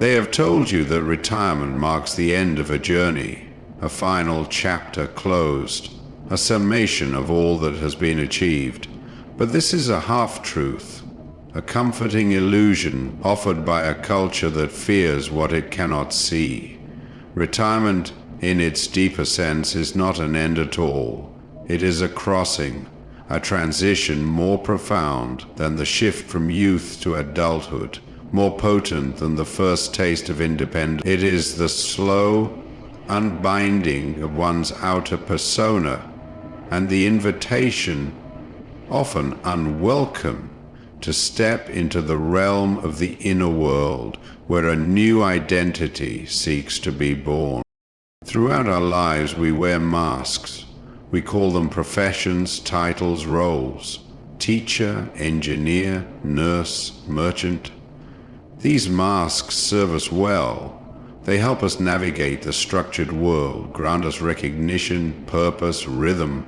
They have told you that retirement marks the end of a journey, a final chapter closed, a summation of all that has been achieved. But this is a half-truth, a comforting illusion offered by a culture that fears what it cannot see. Retirement, in its deeper sense, is not an end at all. It is a crossing, a transition more profound than the shift from youth to adulthood, more potent than the first taste of independence. It is the slow unbinding of one's outer persona and the invitation, often unwelcome, to step into the realm of the inner world where a new identity seeks to be born. Throughout our lives we wear masks. We call them professions, titles, roles: teacher, engineer, nurse, merchant. These masks serve us well. They help us navigate the structured world, grant us recognition, purpose, rhythm.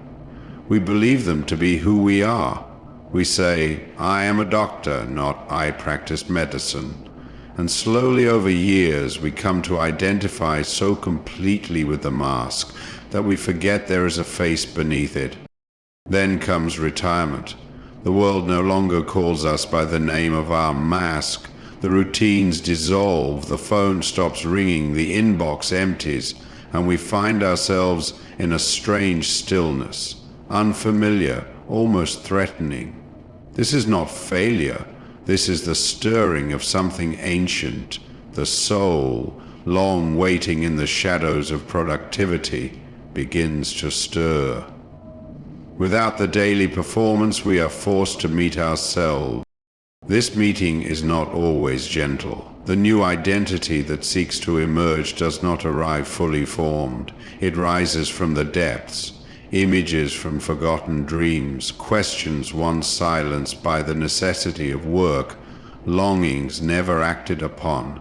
We believe them to be who we are. We say, "I am a doctor," not "I practice medicine." And slowly over years we come to identify so completely with the mask that we forget there is a face beneath it. Then comes retirement. The world no longer calls us by the name of our mask. The routines dissolve, the phone stops ringing, the inbox empties, and we find ourselves in a strange stillness, unfamiliar, almost threatening. This is not failure. This is the stirring of something ancient. The soul, long waiting in the shadows of productivity, begins to stir. Without the daily performance, we are forced to meet ourselves. This meeting is not always gentle. The new identity that seeks to emerge does not arrive fully formed. It rises from the depths, images from forgotten dreams, questions once silenced by the necessity of work, longings never acted upon.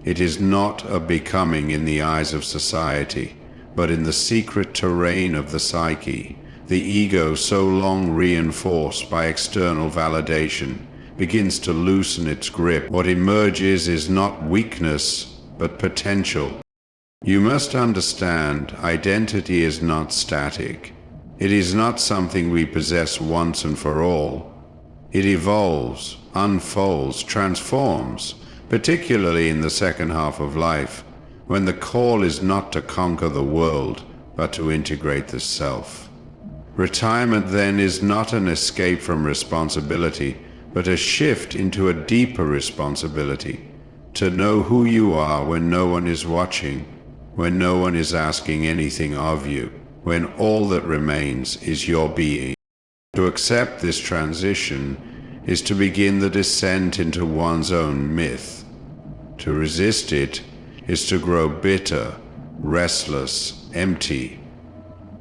It is not a becoming in the eyes of society, but in the secret terrain of the psyche. The ego, so long reinforced by external validation, begins to loosen its grip. What emerges is not weakness, but potential. You must understand, identity is not static. It is not something we possess once and for all. It evolves, unfolds, transforms, particularly in the second half of life, when the call is not to conquer the world, but to integrate the self. Retirement then is not an escape from responsibility, but a shift into a deeper responsibility, to know who you are when no one is watching, when no one is asking anything of you, when all that remains is your being. To accept this transition is to begin the descent into one's own myth. To resist it is to grow bitter, restless, empty.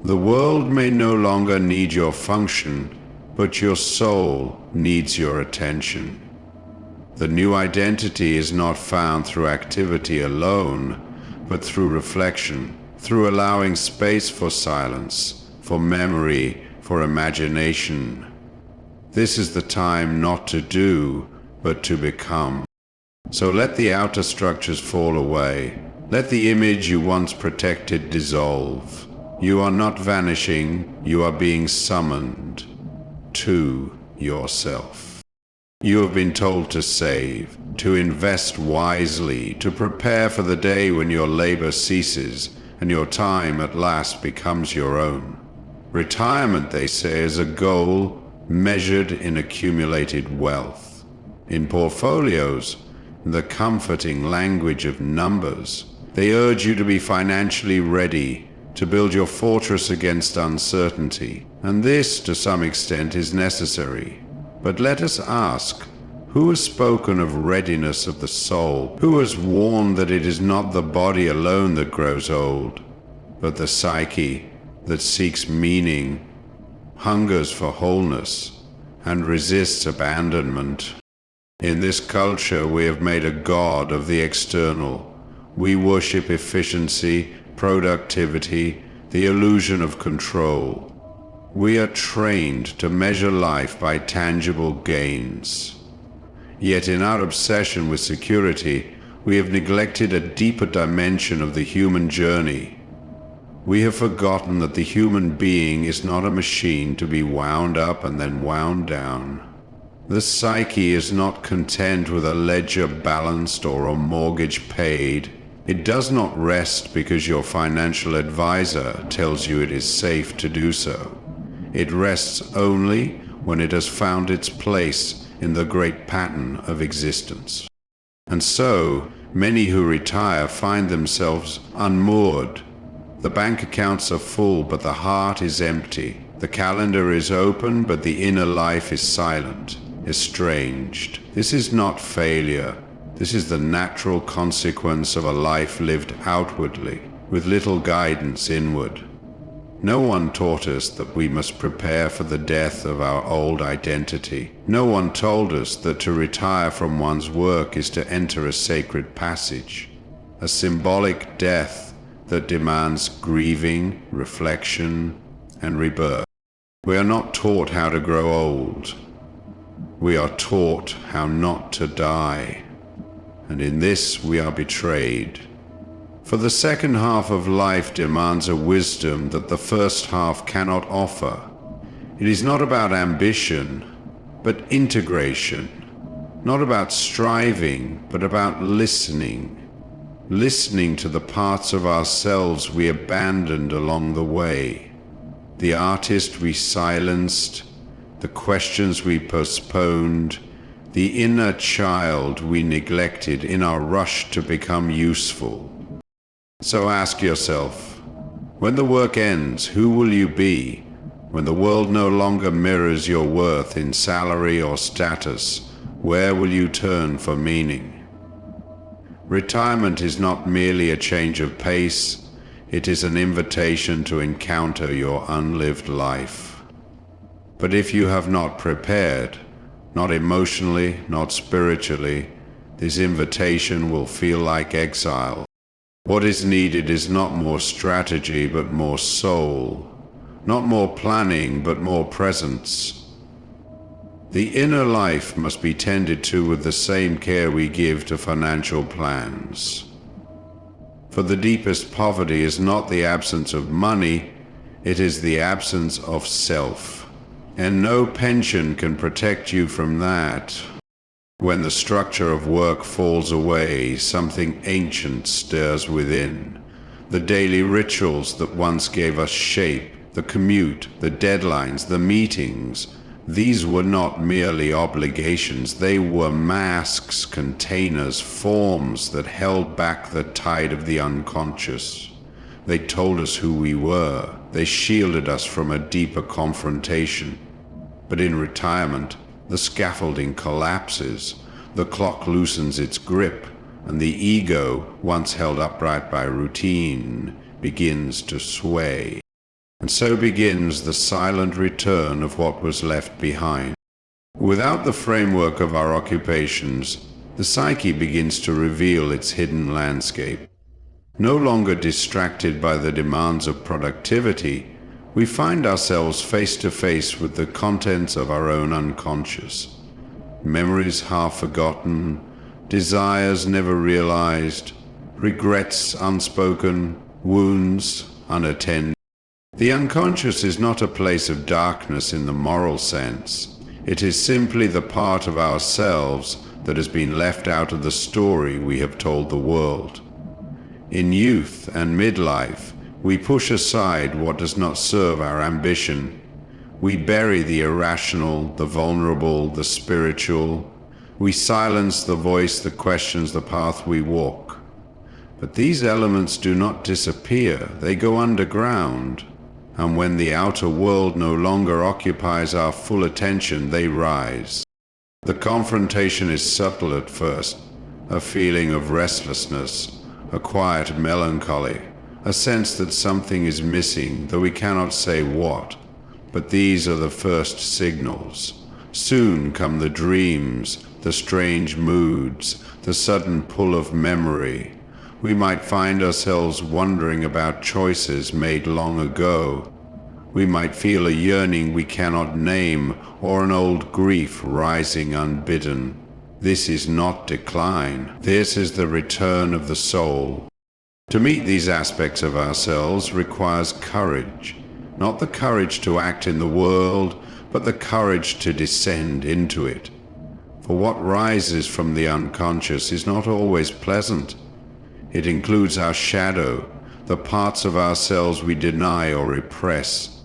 The world may no longer need your function, but your soul needs your attention. The new identity is not found through activity alone, but through reflection, through allowing space for silence, for memory, for imagination. This is the time not to do, but to become. So let the outer structures fall away. Let the image you once protected dissolve. You are not vanishing, you are being summoned to yourself. You have been told to save, to invest wisely, to prepare for the day when your labor ceases and your time at last becomes your own. Retirement, they say, is a goal measured in accumulated wealth. In portfolios, the comforting language of numbers, they urge you to be financially ready, to build your fortress against uncertainty. And this, to some extent, is necessary. But let us ask, who has spoken of readiness of the soul? Who has warned that it is not the body alone that grows old, but the psyche that seeks meaning, hungers for wholeness, and resists abandonment? In this culture, we have made a god of the external. We worship efficiency, productivity, the illusion of control. We are trained to measure life by tangible gains. Yet in our obsession with security, We have neglected a deeper dimension of the human journey. We have forgotten that the human being is not a machine to be wound up and then wound down. The psyche is not content with a ledger balanced or a mortgage paid. It does not rest because your financial advisor tells you it is safe to do so. It rests only when it has found its place in the great pattern of existence. And so, many who retire find themselves unmoored. The bank accounts are full, but the heart is empty. The calendar is open, but the inner life is silent, estranged. This is not failure. This is the natural consequence of a life lived outwardly, with little guidance inward. No one taught us that we must prepare for the death of our old identity. No one told us that to retire from one's work is to enter a sacred passage, a symbolic death that demands grieving, reflection, and rebirth. We are not taught how to grow old. We are taught how not to die. And in this we are betrayed. For the second half of life demands a wisdom that the first half cannot offer. It is not about ambition, but integration. Not about striving, but about listening. Listening to the parts of ourselves we abandoned along the way. The artist we silenced, the questions we postponed, the inner child we neglected in our rush to become useful. So ask yourself, when the work ends, who will you be? When the world no longer mirrors your worth in salary or status, where will you turn for meaning? Retirement is not merely a change of pace, it is an invitation to encounter your unlived life. But if you have not prepared, not emotionally, not spiritually, this invitation will feel like exile. What is needed is not more strategy, but more soul. Not more planning, but more presence. The inner life must be tended to with the same care we give to financial plans. For the deepest poverty is not the absence of money, it is the absence of self. And no pension can protect you from that. When the structure of work falls away, something ancient stirs within. The daily rituals that once gave us shape, the commute, the deadlines, the meetings, these were not merely obligations, they were masks, containers, forms that held back the tide of the unconscious. They told us who we were, they shielded us from a deeper confrontation. But in retirement, the scaffolding collapses, the clock loosens its grip, and the ego, once held upright by routine, begins to sway. And so begins the silent return of what was left behind. Without the framework of our occupations, the psyche begins to reveal its hidden landscape. No longer distracted by the demands of productivity, we find ourselves face to face with the contents of our own unconscious. Memories half forgotten, desires never realized, regrets unspoken, wounds unattended. The unconscious is not a place of darkness in the moral sense. It is simply the part of ourselves that has been left out of the story we have told the world. In youth and midlife, we push aside what does not serve our ambition. We bury the irrational, the vulnerable, the spiritual. We silence the voice that questions the path we walk. But these elements do not disappear, they go underground. And when the outer world no longer occupies our full attention, they rise. The confrontation is subtle at first, a feeling of restlessness, a quiet melancholy, a sense that something is missing, though we cannot say what. But these are the first signals. Soon come the dreams, the strange moods, the sudden pull of memory. We might find ourselves wondering about choices made long ago. We might feel a yearning we cannot name, or an old grief rising unbidden. This is not decline. This is the return of the soul. To meet these aspects of ourselves requires courage, not the courage to act in the world, but the courage to descend into it. For what rises from the unconscious is not always pleasant. It includes our shadow, the parts of ourselves we deny or repress,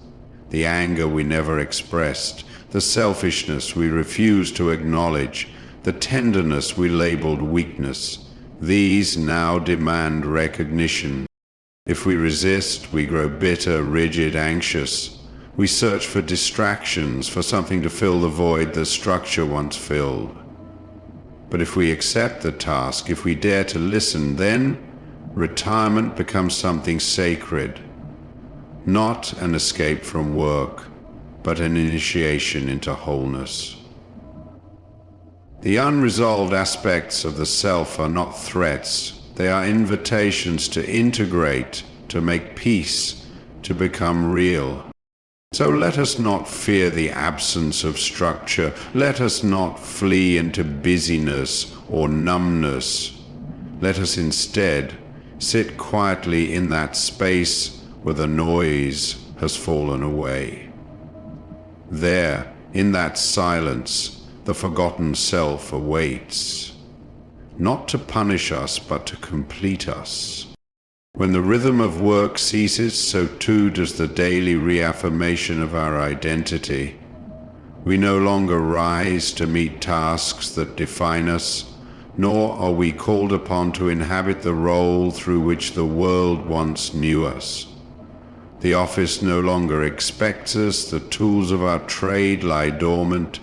the anger we never expressed, the selfishness we refuse to acknowledge, the tenderness we labeled weakness. These now demand recognition. If we resist, we grow bitter, rigid, anxious. We search for distractions, for something to fill the void the structure once filled. But if we accept the task, if we dare to listen, then retirement becomes something sacred. Not an escape from work, but an initiation into wholeness. The unresolved aspects of the self are not threats. They are invitations to integrate, to make peace, to become real. So let us not fear the absence of structure. Let us not flee into busyness or numbness. Let us instead sit quietly in that space where the noise has fallen away. There, in that silence, the forgotten self awaits, not to punish us, but to complete us. When the rhythm of work ceases, so too does the daily reaffirmation of our identity. We no longer rise to meet tasks that define us, nor are we called upon to inhabit the role through which the world once knew us. The office no longer expects us, the tools of our trade lie dormant,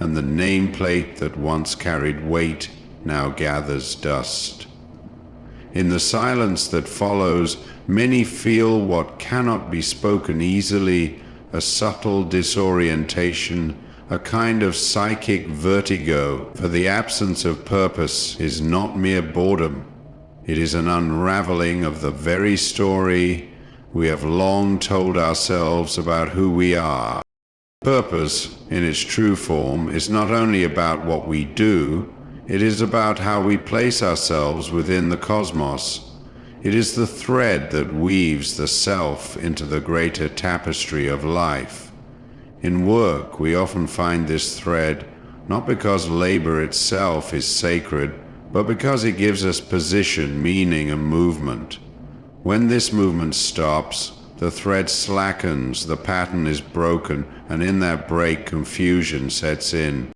and the nameplate that once carried weight now gathers dust. In the silence that follows, many feel what cannot be spoken easily, a subtle disorientation, a kind of psychic vertigo, for the absence of purpose is not mere boredom. It is an unraveling of the very story we have long told ourselves about who we are. Purpose, in its true form, is not only about what we do, it is about how we place ourselves within the cosmos. It is the thread that weaves the self into the greater tapestry of life. In work, we often find this thread not because labor itself is sacred, but because it gives us position, meaning, and movement. When this movement stops, the thread slackens, the pattern is broken, and in that break, confusion sets in.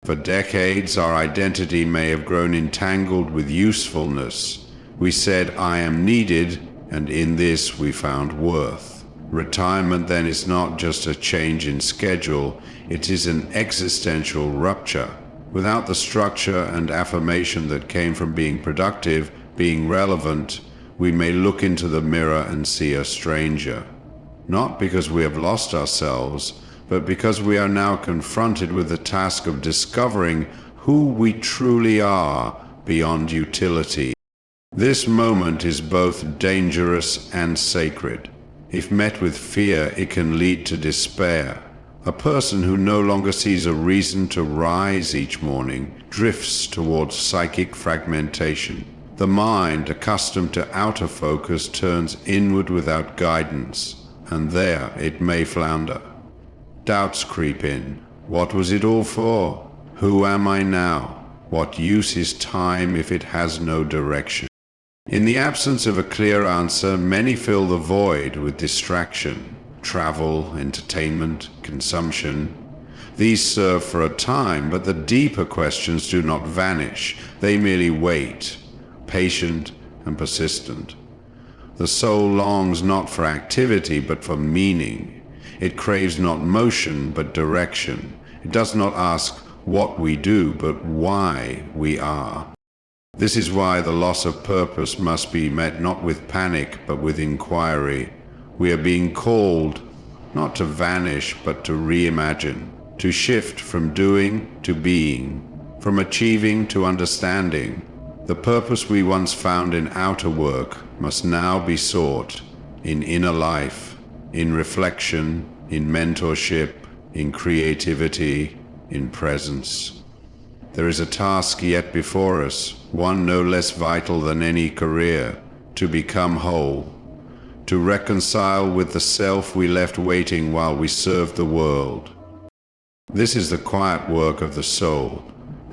For decades, our identity may have grown entangled with usefulness. We said, "I am needed," and in this we found worth. Retirement then is not just a change in schedule, it is an existential rupture. Without the structure and affirmation that came from being productive, being relevant, we may look into the mirror and see a stranger. Not because we have lost ourselves, but because we are now confronted with the task of discovering who we truly are beyond utility. This moment is both dangerous and sacred. If met with fear, it can lead to despair. A person who no longer sees a reason to rise each morning drifts towards psychic fragmentation. The mind, accustomed to outer focus, turns inward without guidance, and there it may flounder. Doubts creep in. What was it all for? Who am I now? What use is time if it has no direction? In the absence of a clear answer, many fill the void with distraction, travel, entertainment, consumption. These serve for a time, but the deeper questions do not vanish. They merely wait, patient and persistent. The soul longs not for activity, but for meaning. It craves not motion, but direction. It does not ask what we do, but why we are. This is why the loss of purpose must be met not with panic, but with inquiry. We are being called not to vanish, but to reimagine, to shift from doing to being, from achieving to understanding. The purpose we once found in outer work must now be sought in inner life, in reflection, in mentorship, in creativity, in presence. There is a task yet before us, one no less vital than any career, to become whole, to reconcile with the self we left waiting while we served the world. This is the quiet work of the soul,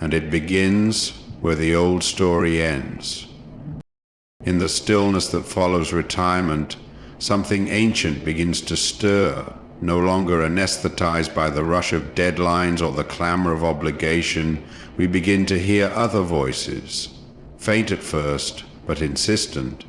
and it begins where the old story ends. In the stillness that follows retirement, something ancient begins to stir, no longer anesthetized by the rush of deadlines or the clamor of obligation. We begin to hear other voices, faint at first, but insistent.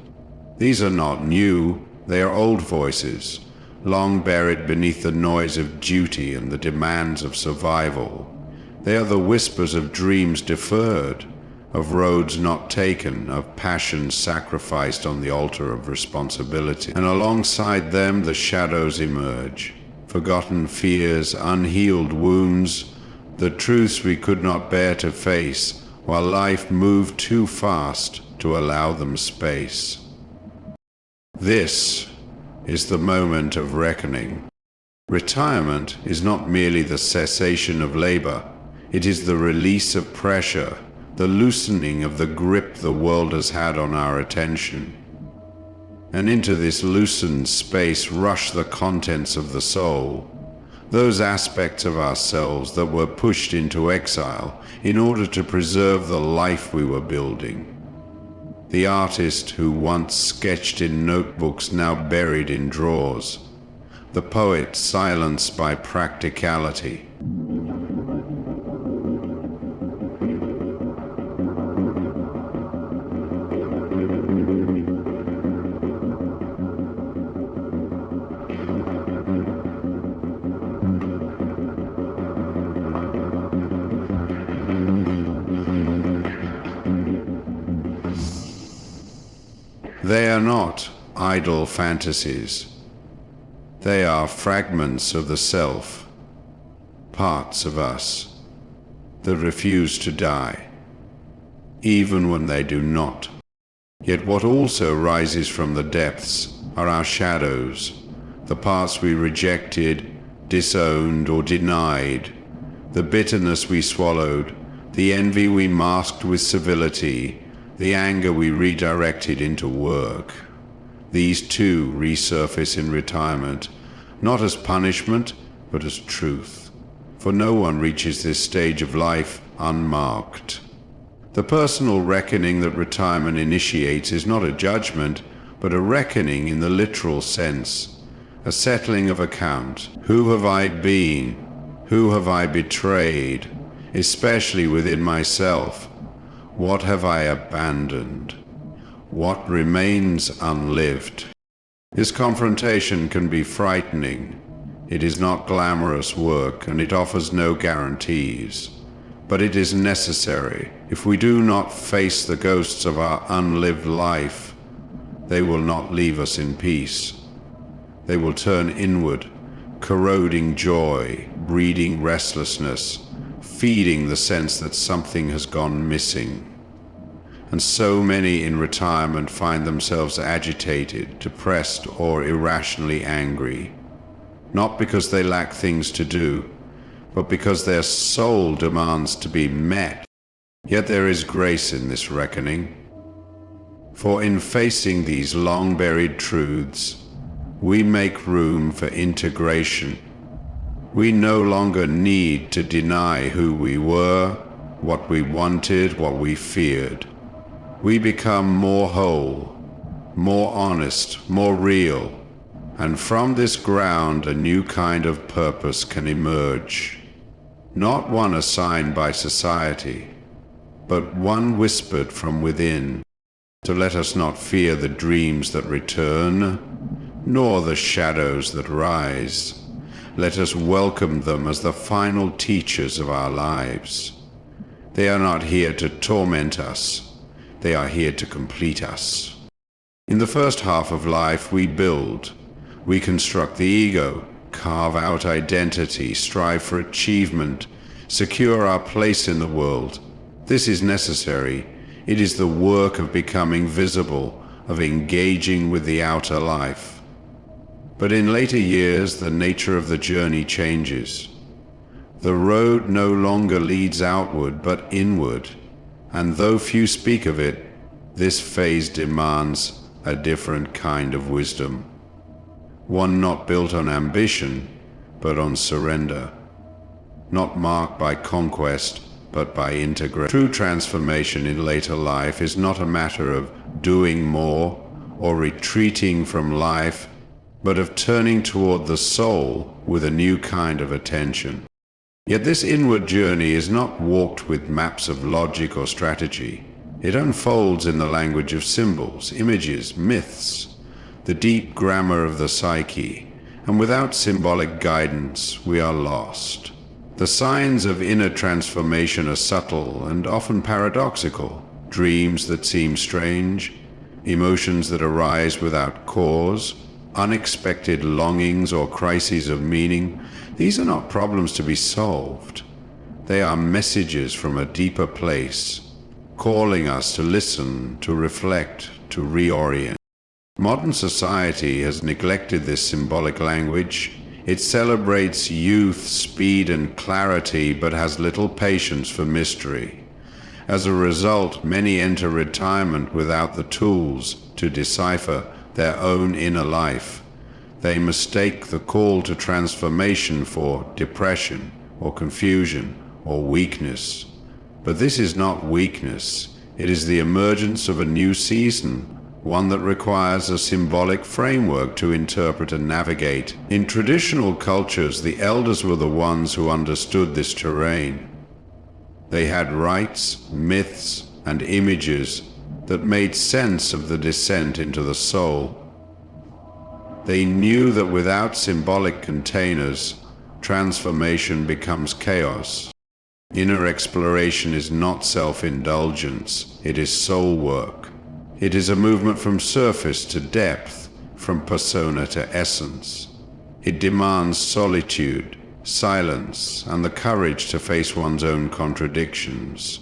These are not new, they are old voices, long buried beneath the noise of duty and the demands of survival. They are the whispers of dreams deferred, of roads not taken, of passions sacrificed on the altar of responsibility. And alongside them the shadows emerge, forgotten fears, unhealed wounds, the truths we could not bear to face, while life moved too fast to allow them space. This is the moment of reckoning. Retirement is not merely the cessation of labor, it is the release of pressure, the loosening of the grip the world has had on our attention. And into this loosened space rush the contents of the soul, those aspects of ourselves that were pushed into exile in order to preserve the life we were building. The artist who once sketched in notebooks now buried in drawers. The poet silenced by practicality. They are not idle fantasies. They are fragments of the self, parts of us that refuse to die, even when they do not. Yet what also rises from the depths are our shadows, the parts we rejected, disowned, or denied, the bitterness we swallowed, the envy we masked with civility, the anger we redirected into work. These too resurface in retirement, not as punishment, but as truth. For no one reaches this stage of life unmarked. The personal reckoning that retirement initiates is not a judgment, but a reckoning in the literal sense, a settling of account. Who have I been? Who have I betrayed? Especially within myself. What have I abandoned? What remains unlived? This confrontation can be frightening. It is not glamorous work, and it offers no guarantees. But it is necessary. If we do not face the ghosts of our unlived life, they will not leave us in peace. They will turn inward, corroding joy, breeding restlessness, feeding the sense that something has gone missing. And so many in retirement find themselves agitated, depressed, or irrationally angry, not because they lack things to do, but because their soul demands to be met. Yet there is grace in this reckoning. For in facing these long-buried truths, we make room for integration. We no longer need to deny who we were, what we wanted, what we feared. We become more whole, more honest, more real, and from this ground a new kind of purpose can emerge. Not one assigned by society, but one whispered from within, to let us not fear the dreams that return, nor the shadows that rise. Let us welcome them as the final teachers of our lives. They are not here to torment us. They are here to complete us. In the first half of life, we build. We construct the ego, carve out identity, strive for achievement, secure our place in the world. This is necessary. It is the work of becoming visible, of engaging with the outer life. But in later years, the nature of the journey changes. The road no longer leads outward but inward, and though few speak of it, this phase demands a different kind of wisdom. One not built on ambition, but on surrender. Not marked by conquest, but by integration. True transformation in later life is not a matter of doing more or retreating from life, but of turning toward the soul with a new kind of attention. Yet this inward journey is not walked with maps of logic or strategy. It unfolds in the language of symbols, images, myths, the deep grammar of the psyche, and without symbolic guidance, we are lost. The signs of inner transformation are subtle and often paradoxical. Dreams that seem strange, emotions that arise without cause, unexpected longings or crises of meaning. These are not problems to be solved. They are messages from a deeper place, calling us to listen, to reflect, to reorient. Modern society has neglected this symbolic language. It celebrates youth, speed, and clarity, but has little patience for mystery. As a result, many enter retirement without the tools to decipher their own inner life. They mistake the call to transformation for depression or confusion or weakness. But this is not weakness. It is the emergence of a new season, one that requires a symbolic framework to interpret and navigate. In traditional cultures, the elders were the ones who understood this terrain. They had rites, myths, and images that made sense of the descent into the soul. They knew that without symbolic containers, transformation becomes chaos. Inner exploration is not self-indulgence, it is soul work. It is a movement from surface to depth, from persona to essence. It demands solitude, silence, and the courage to face one's own contradictions.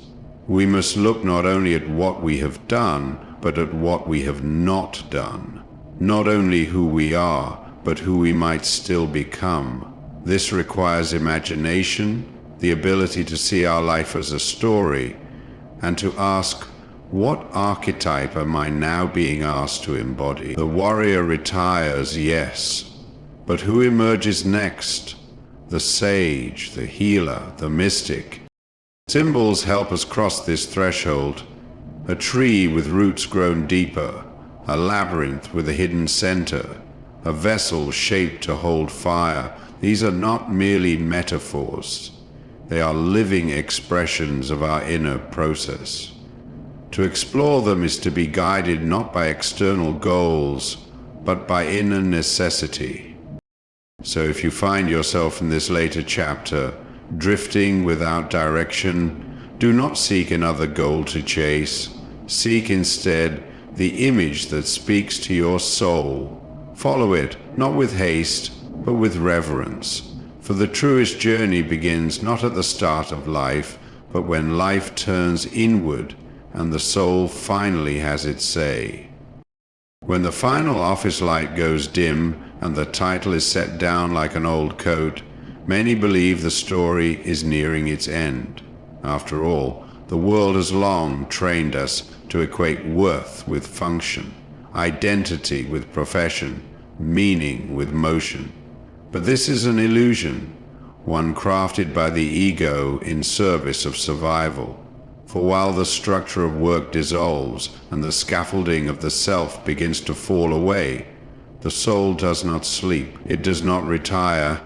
We must look not only at what we have done, but at what we have not done. Not only who we are, but who we might still become. This requires imagination, the ability to see our life as a story, and to ask, what archetype am I now being asked to embody? The warrior retires, yes, but who emerges next? The sage, the healer, the mystic. Symbols help us cross this threshold. A tree with roots grown deeper, a labyrinth with a hidden center, a vessel shaped to hold fire. These are not merely metaphors. They are living expressions of our inner process. To explore them is to be guided not by external goals, but by inner necessity. So if you find yourself in this later chapter, drifting without direction, do not seek another goal to chase. Seek instead the image that speaks to your soul. Follow it, not with haste, but with reverence. For the truest journey begins not at the start of life, but when life turns inward and the soul finally has its say. When the final office light goes dim and the title is set down like an old coat, many believe the story is nearing its end. After all, the world has long trained us to equate worth with function, identity with profession, meaning with motion. But this is an illusion, one crafted by the ego in service of survival. For while the structure of work dissolves and the scaffolding of the self begins to fall away, the soul does not sleep, it does not retire.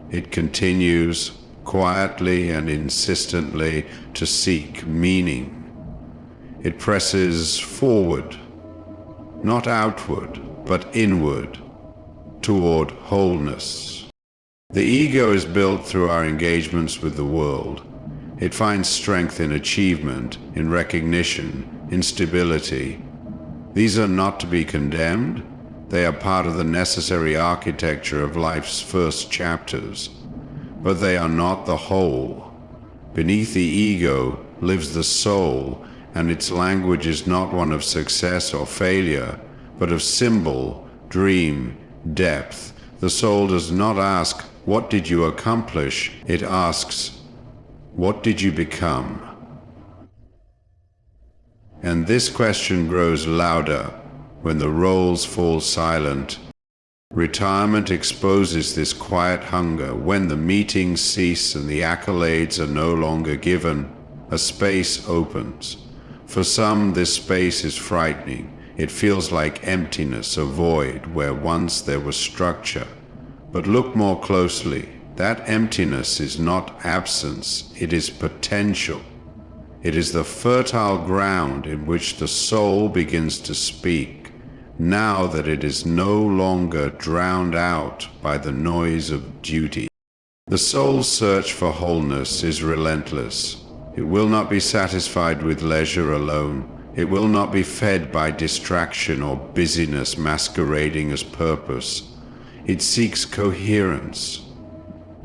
It continues quietly and insistently to seek meaning. It presses forward, not outward, but inward, toward wholeness. The ego is built through our engagements with the world. It finds strength in achievement, in recognition, in stability. These are not to be condemned. They are part of the necessary architecture of life's first chapters. But they are not the whole. Beneath the ego lives the soul, and its language is not one of success or failure, but of symbol, dream, depth. The soul does not ask, "What did you accomplish?" It asks, "What did you become?" And this question grows louder when the roles fall silent. Retirement exposes this quiet hunger. When the meetings cease and the accolades are no longer given, a space opens. For some, this space is frightening. It feels like emptiness, a void where once there was structure. But look more closely. That emptiness is not absence, it is potential. It is the fertile ground in which the soul begins to speak, now that it is no longer drowned out by the noise of duty. The soul's search for wholeness is relentless. It will not be satisfied with leisure alone. It will not be fed by distraction or busyness masquerading as purpose. It seeks coherence,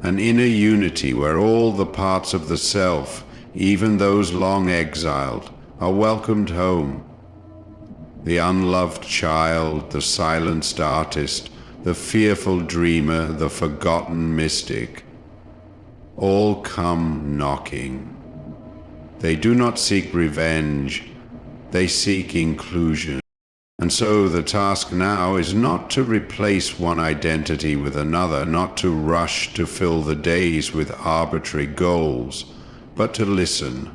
an inner unity where all the parts of the self, even those long exiled, are welcomed home. The unloved child, the silenced artist, the fearful dreamer, the forgotten mystic, all come knocking. They do not seek revenge, they seek inclusion. And so the task now is not to replace one identity with another, not to rush to fill the days with arbitrary goals, but to listen,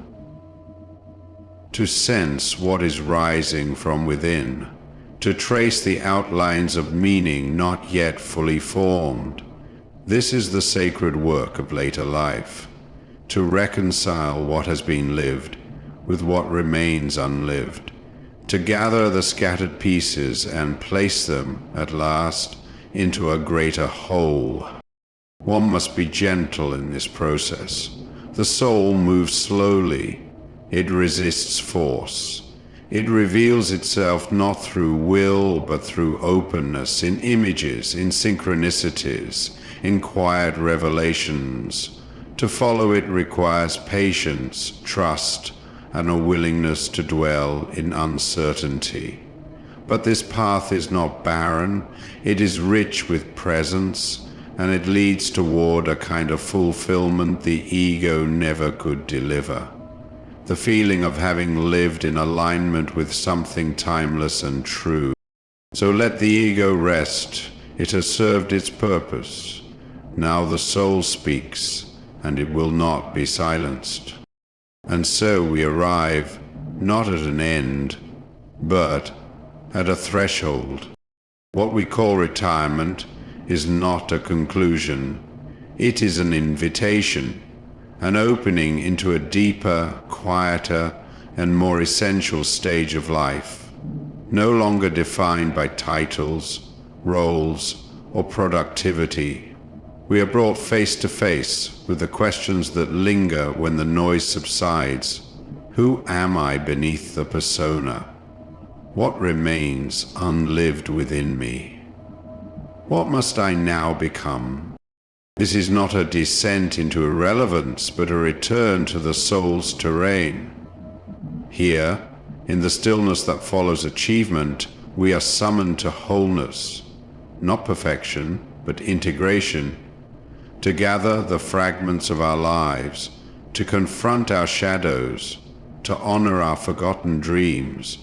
to sense what is rising from within, to trace the outlines of meaning not yet fully formed. This is the sacred work of later life, to reconcile what has been lived with what remains unlived, to gather the scattered pieces and place them, at last, into a greater whole. One must be gentle in this process. The soul moves slowly. It resists force. It reveals itself not through will, but through openness, in images, in synchronicities, in quiet revelations. To follow it requires patience, trust, and a willingness to dwell in uncertainty. But this path is not barren. It is rich with presence, and it leads toward a kind of fulfillment the ego never could deliver. The feeling of having lived in alignment with something timeless and true. So let the ego rest. It has served its purpose. Now the soul speaks, and it will not be silenced. And so we arrive not at an end, but at a threshold. What we call retirement is not a conclusion. It is an invitation, an opening into a deeper, quieter, and more essential stage of life, no longer defined by titles, roles, or productivity. We are brought face to face with the questions that linger when the noise subsides. Who am I beneath the persona? What remains unlived within me? What must I now become? This is not a descent into irrelevance, but a return to the soul's terrain. Here, in the stillness that follows achievement, we are summoned to wholeness, not perfection, but integration, to gather the fragments of our lives, to confront our shadows, to honor our forgotten dreams,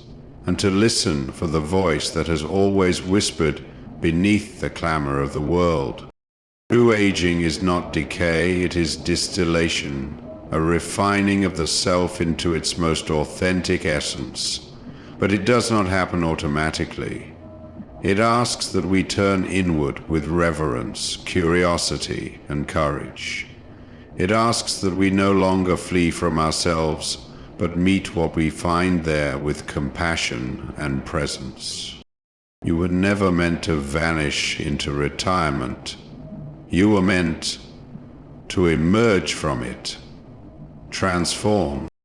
and to listen for the voice that has always whispered beneath the clamor of the world. True aging is not decay, it is distillation, a refining of the self into its most authentic essence. But it does not happen automatically. It asks that we turn inward with reverence, curiosity, and courage. It asks that we no longer flee from ourselves, but meet what we find there with compassion and presence. You were never meant to vanish into retirement. You were meant to emerge from it, transformed.